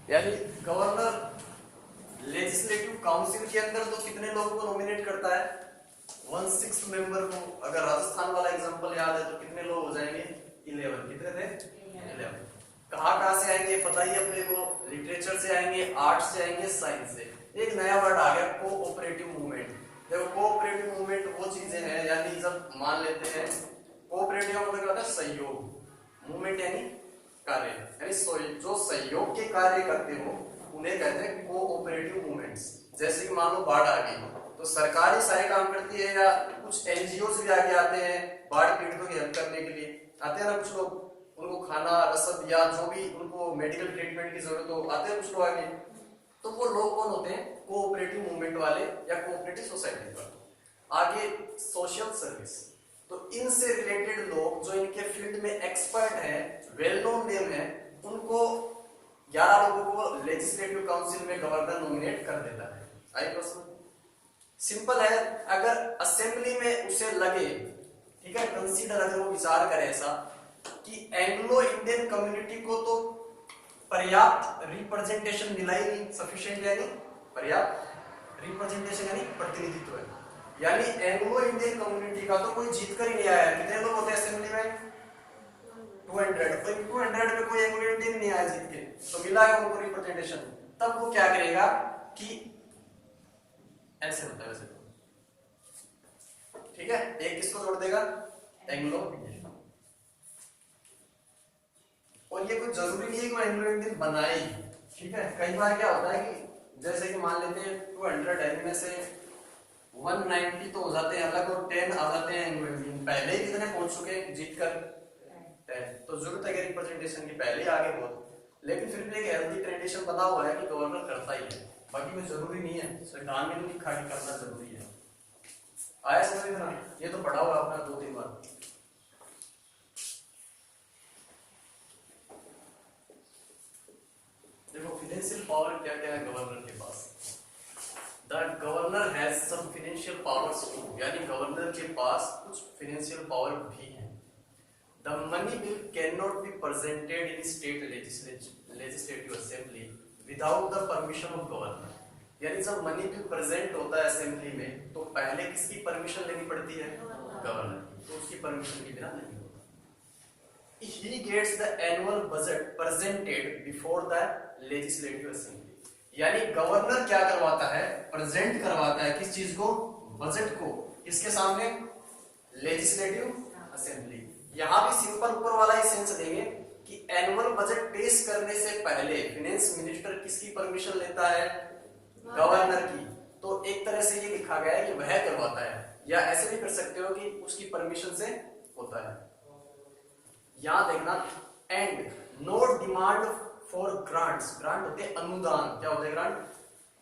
यानी governor legislative council के अंदर तो कितने लोगों को नॉमिनेट करता है? 1/6 मेंबर को। अगर राजस्थान वाला एग्जांपल याद है तो कितने लोग हो जाएंगे? 11। कितने थे? 11। कहाँ से आएंगे पता ही अपने को, लिटरेचर से आएंगे, आर्ट्स से आएंगे, साइंस से। एक नया वर्ड आ गया, कोऑपरेटिव मूवमेंट। देखो कोऑपरेटिव मूवमेंट वो चीजें हैं, यानी जब मान लेते हैं कोऑपरेटिव मतलब क्या होता है? सहयोग। मूवमेंट यानी कार्य, यानी जो सहयोग के कार्य करते हो उन्हें कहते हैं कोऑपरेटिव मूवमेंट्स। जैसे कि मान लो बाढ़ आ गई तो सरकार ही सारे काम करती है, या कुछ एनजीओ भी आगे आते हैं बाढ़ पीड़ितों की हेल्प करने के लिए। आते हैं ना कुछ लोग, उनको खाना रसद या जो भी उनको मेडिकल ट्रीटमेंट की जरूरत हो, आते हैं कुछ लोग आगे। तो वो लोग कौन होते हैं? कोऑपरेटिव मूवमेंट वाले या कोऑपरेटिव सोसाइटी वाले। आगे सोशल सर्विस, तो इनसे रिलेटेड लोग जो इनके फील्ड में एक्सपर्ट हैं, वेल नोन नेम है, उनको 11 लोगों को लेजिस्लेटिव काउंसिल में गवर्नर नॉमिनेट कर देता है। आई प्रश्न? सिंपल है। अगर असेंबली में उसे लगे, ठीक है, कंसीडर अगर वो विचार करे ऐसा कि एंग्लो इंडियन कम्युनिटी को तो पर्याप्त रिप्रेजेंटेशन मिला ही नहीं, सफिशिएंट यानी पर्याप्त रिप्रेजेंटेशन यानी प्रतिनिधित्व है, यानी एंग्लो इंडियन कम्युनिटी का तो कोई जीत कर ही नहीं आया। कितने लोग होते हैं असेंबली में? 200। तो 200 में कोई एंग्लो इंडियन नहीं आया जीत के, तो मिला है उनको रिप्रेजेंटेशन। तब वो क्या करेगा कि ऐसे होता है वैसे तो, ठीक है, एक किसको जोड़ देगा? Anglo Indian. और ये कुछ जरूरी नहीं है कि वो एंग्लो इंडियन बनाए, ठीक है। कई बार क्या होता है कि जैसे कि मान लेते हैं 200 इनमें से 190 तो हो जाते हैं अलग और 10 आ जाते हैं एंग्लो इंडियन। पहले ही कितने पहुंच चुके जीत कर? 10। तो जरूरत है रिप्रेजेंटेशन की, पहले आगे बहुत। लेकिन फिर भी एक हेल्दी ट्रेडिशन बना हुआ है कि गवर्नर करता ही है, बाकी में जरूरी नहीं है, संविधान में नहीं खाली करना जरूरी है। आया समझ में ना? ये तो पढ़ा हुआ आपने 2-3 बार। देखो फाइनेंशियल पावर क्या क्या है गवर्नर के पास। The governor has some financial powers too, यानी गवर्नर के पास कुछ फाइनेंशियल पावर भी है। The money bill can not be presented in state legislative assembly without the permission of governor. यानी जब मनी बिल प्रेजेंट होता है असेंबली में तो पहले किसकी परमिशन लेनी पड़ती है? गवर्नर की। तो उसकी परमिशन के बिना नहीं होता। He gets the annual budget presented before the legislative assembly। यानी गवर्नर क्या करवाता है? प्रेजेंट करवाता है किस चीज को? बजट को। किसके सामने? Legislative assembly. यहां भी सिंपल ऊपर वाला ही सेंस देंगे कि एनुअल बजट पेश करने से पहले फाइनेंस मिनिस्टर किसकी परमिशन लेता है? गवर्नर की। तो एक तरह से ये लिखा गया है कि वह करवाता है, या ऐसे भी कर सकते हो कि उसकी परमिशन से होता है। यहां देखना, and no demand for grants. Grant होते हैं अनुदान। क्या होते हैं ग्रांट?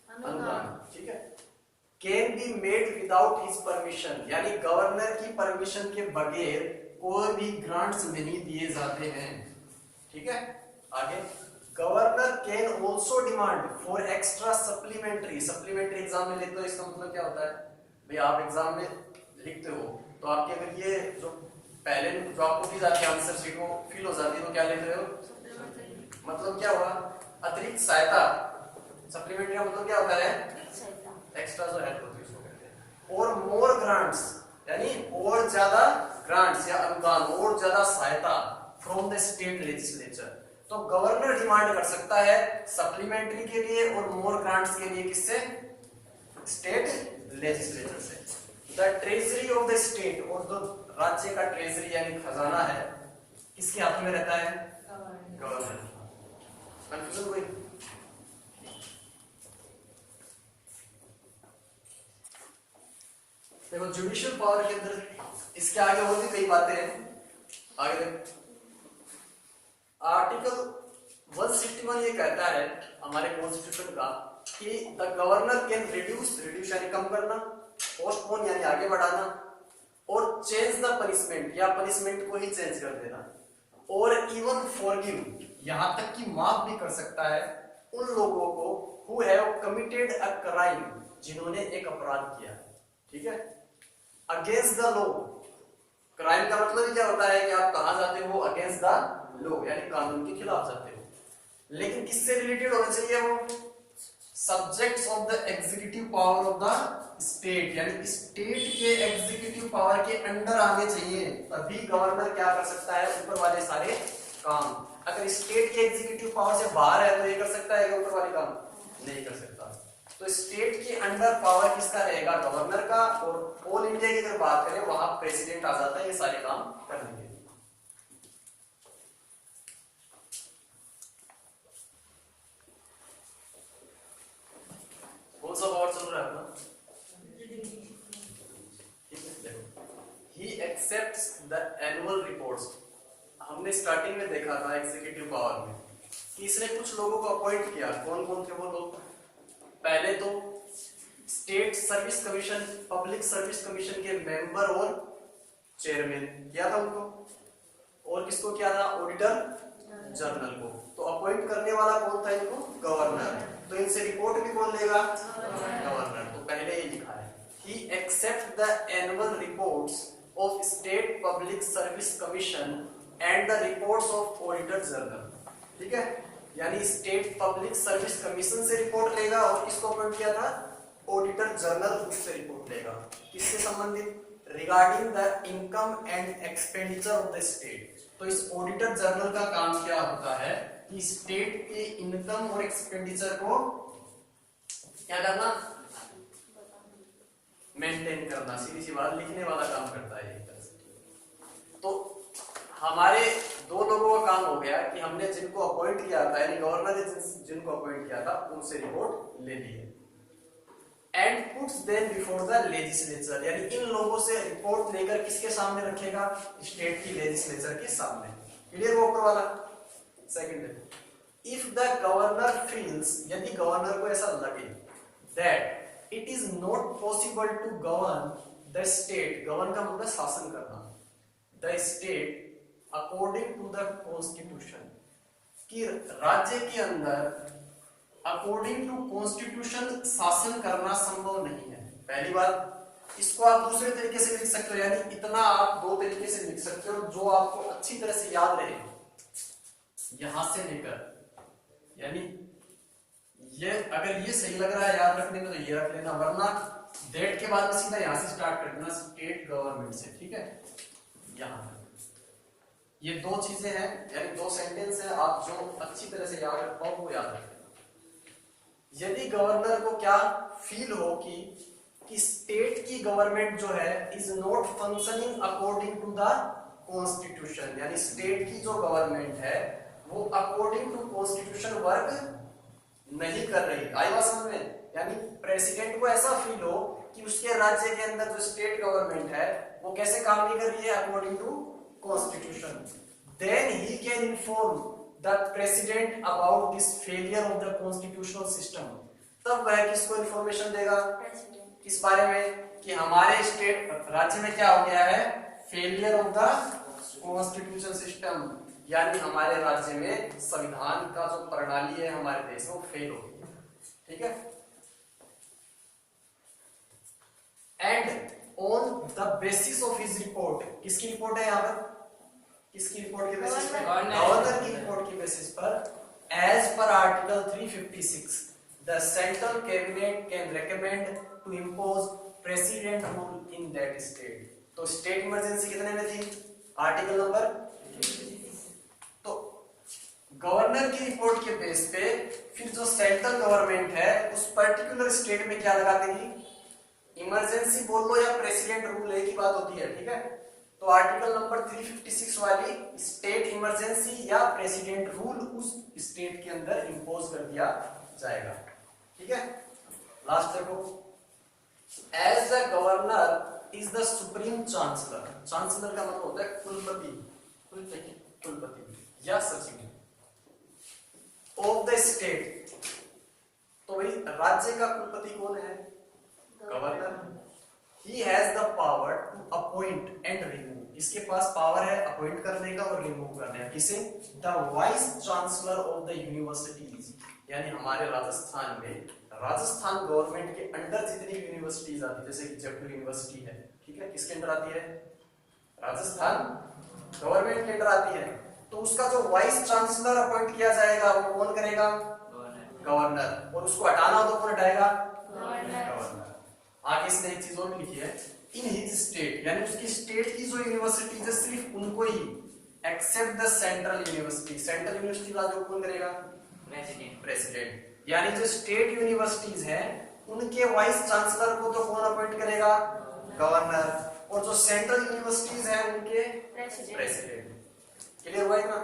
अनुदान, ठीक है। Can be made without his permission, यानी गवर्नर की परमिशन के बगैर कोई भी ग्रांट्स नहीं दिए जाते हैं, ठीक है। आगे, governor can also demand for extra supplementary. Supplementary exam में लेते हो, इसका मतलब क्या होता है भाई? आप एग्जाम में लिखते हो तो आपके अगर ये जो पहले जो आपको दी जाती है आंसर शीट वो फिल हो जाती है, तो क्या लिख रहे हो? मतलब क्या हुआ? अतिरिक्त सहायता। सप्लीमेंट्री का मतलब क्या होता है? एक्स्ट्रा जो हेल्प होती है उसको कहते हैं। और मोर ग्रांट्स, यानी और ज्यादा ग्रांट्स या अनुदान, और ज्यादा सहायता फ्रॉम द स्टेट लेजिस्लेचर। तो गवर्नर डिमांड कर सकता है सप्लीमेंट्री के लिए और मोर ग्रांट्स के लिए। किससे? स्टेट लेजिस्लेचर से। The treasury of the state, और जो राज्य का ट्रेजरी यानी खजाना है, किसके हाथ में रहता है? गवर्नर। कंफ्यूजन कोई? देखो जुडिशियल पावर के अंदर इसके आगे और भी कई बातें हैं। आगे देखो, आर्टिकल 161 ये कहता है हमारे कॉन्स्टिट्यूशन का कि द गवर्नर कैन रिड्यूस यानी कम करना, पोस्टपोन यानी आगे बढ़ाना, और चेंज द पनिशमेंट या पनिशमेंट को ही चेंज कर देना, और इवन फॉरगिव, यहां तक कि माफ भी कर सकता है उन लोगों को who have committed a crime, जिन्होंने एक अपराध किया, ठीक है, अगेंस्ट द लॉ। क्राइम का मतलब क्या होता है कि आप कहां जाते हो? अगेंस्ट द लॉ, यानी कानून के खिलाफ जाते हो। लेकिन किससे रिलेटेड होना चाहिए वो? Subjects of the executive power of the state, यानी स्टेट के एग्जीक्यूटिव पावर के अंडर आने चाहिए, तभी गवर्नर क्या कर सकता है ऊपर वाले सारे काम। अगर स्टेट के एग्जीक्यूटिव पावर से बाहर है तो ये कर सकता है ऊपर वाले काम? नहीं कर सकता। तो स्टेट के अंडर पावर किसका रहेगा? गवर्नर का। और ऑल इंडिया की अगर बात करें वहां प्रेसिडेंट आ जाता है ये सारे काम करने के लिए। कौन सा पावर चल रहा है अपना? He accepts the annual reports। हमने स्टार्टिंग में देखा था एग्जीक्यूटिव पावर में कि इसने कुछ लोगों को अपॉइंट किया। कौन कौन थे वो लोग? पहले तो state service commission, public service commission के मेंबर और चेयरमैन किया था उनको। और किसको किया था? ऑडिटर जनरल को। तो अपॉइंट करने वाला कौन था इनको? गवर्नर। तो इनसे रिपोर्ट भी कौन लेगा? गवर्नर। तो पहले ये लिखा है he accept the annual reports of state public service commission and the reports of auditor general। ठीक है, यानी स्टेट पब्लिक सर्विस कमीशन से रिपोर्ट लेगा और किसको अपॉइंट किया था? ऑडिटर जनरल उससे रिपोर्ट लेगा। किससे संबंधित? Regarding the income and expenditure of the state. तो इस ऑडिटर जनरल का काम क्या होता है कि स्टेट के इनकम और एक्सपेंडिचर को क्या करना? मेंटेन करना। सीधी सी बात, लिखने वाला काम करता है एक तरह से। तो हमारे दो लोगों का काम हो गया कि हमने जिनको अपॉइंट किया था, यानी गवर्नर ने जिनको अपॉइंट किया था उनसे रिपोर्ट ले ली है। And puts them before the legislature, यानी इन लोगों से रिपोर्ट लेकर किसके सामने रखेगा? स्टेट की लेजिस्लेचर के सामने। क्लियर वो ऊपर वाला? Second, if the governor feels, यदि गवर्नर को ऐसा लगे that it is not possible to govern the state, govern का मतलब शासन करना, the state according to the constitution, कि राज्य के अंदर अकॉर्डिंग टू कॉन्स्टिट्यूशन शासन करना संभव नहीं है। पहली बात, इसको आप दूसरे तरीके से लिख सकते हो, यानी इतना आप दो तरीके से लिख सकते हो जो आपको अच्छी तरह से याद रहे। यहां से लेकर, यानी ये अगर ये सही लग रहा है याद रखने में तो ये रख लेना, वरना डेट के बाद में सीधा यहां से स्टार्ट कर देना, स्टेट गवर्नमेंट से। ठीक है, यहां तक ये दो चीजें हैं, यानी दो सेंटेंस है, आप जो अच्छी तरह से याद रख पाओ वो याद रखें। यदि गवर्नर को क्या फील हो कि स्टेट की गवर्नमेंट जो है is not functioning according to the constitution, यानी स्टेट की जो गवर्नमेंट है वो अकॉर्डिंग टू कॉन्स्टिट्यूशन वर्क नहीं कर रही। आई बात समझ में? यानी प्रेसिडेंट को ऐसा फील हो कि उसके राज्य के अंदर जो स्टेट गवर्नमेंट है वो कैसे काम नहीं कर रही है according to constitution, then he can inform the president about this failure of the constitutional system. तब वह किसको इन्फॉर्मेशन देगा? किस बारे में? कि हमारे स्टेट राज्य में क्या हो गया है? Failure of the constitution system, यानी हमारे राज्य में संविधान का जो प्रणाली है हमारे देश में वो फेल हो गई। ठीक है, and on the basis of his report, किसकी रिपोर्ट है यहाँ पर? किसकी रिपोर्ट के बेसिस पर? गवर्नर की रिपोर्ट के बेसिस पर, एज पर article 356 the central cabinet can recommend to impose president rule in that state. तो स्टेट इमरजेंसी कितने में थी? Article number. तो गवर्नर की रिपोर्ट के बेस पे फिर जो सेंट्रल गवर्नमेंट है उस पर्टिकुलर स्टेट में क्या लगा देगी? इमरजेंसी बोल लो या प्रेसिडेंट रूल, एक ही बात होती है। ठीक है, तो आर्टिकल नंबर 356 वाली स्टेट इमरजेंसी या प्रेसिडेंट रूल उस स्टेट के अंदर इंपोज कर दिया जाएगा। ठीक है, लास्ट देखो, as the governor is the supreme chancellor. Chancellor का मतलब होता है कुलपति, कुलपति या सचिव ऑफ द स्टेट। तो भाई राज्य का कुलपति कौन है? Governor. He has the power to appoint and remove, इसके पास पावर है अपॉइंट करने का और रिमूव करने का। किसे? The vice chancellor of the universities, यानी हमारे राजस्थान में राजस्थान गवर्नमेंट के अंडर जितनी यूनिवर्सिटीज आती है, जैसे कि जयपुर यूनिवर्सिटी है, ठीक है, किसके अंडर आती है? राजस्थान गवर्नमेंट के अंडर आती है। तो उसका जो वाइस चांसलर अपॉइंट किया जाएगा वो कौन करेगा? गवर्नर। और उसको हटाना हो तो कौन हटाएगा? गवर्नर। आगे इसने एक चीज और लिखी है, इन हिज स्टेट, यानी उसकी स्टेट की जो यूनिवर्सिटी है सिर्फ उनको ही, except the central university. Central university का जो कौन करेगा? प्रेसिडेंट। यानी जो स्टेट यूनिवर्सिटीज हैं उनके वाइस चांसलर को तो कौन अपॉइंट करेगा? गवर्नर। और जो सेंट्रल यूनिवर्सिटीज हैं उनके प्रेसिडेंट। क्लियर हुआ है ना?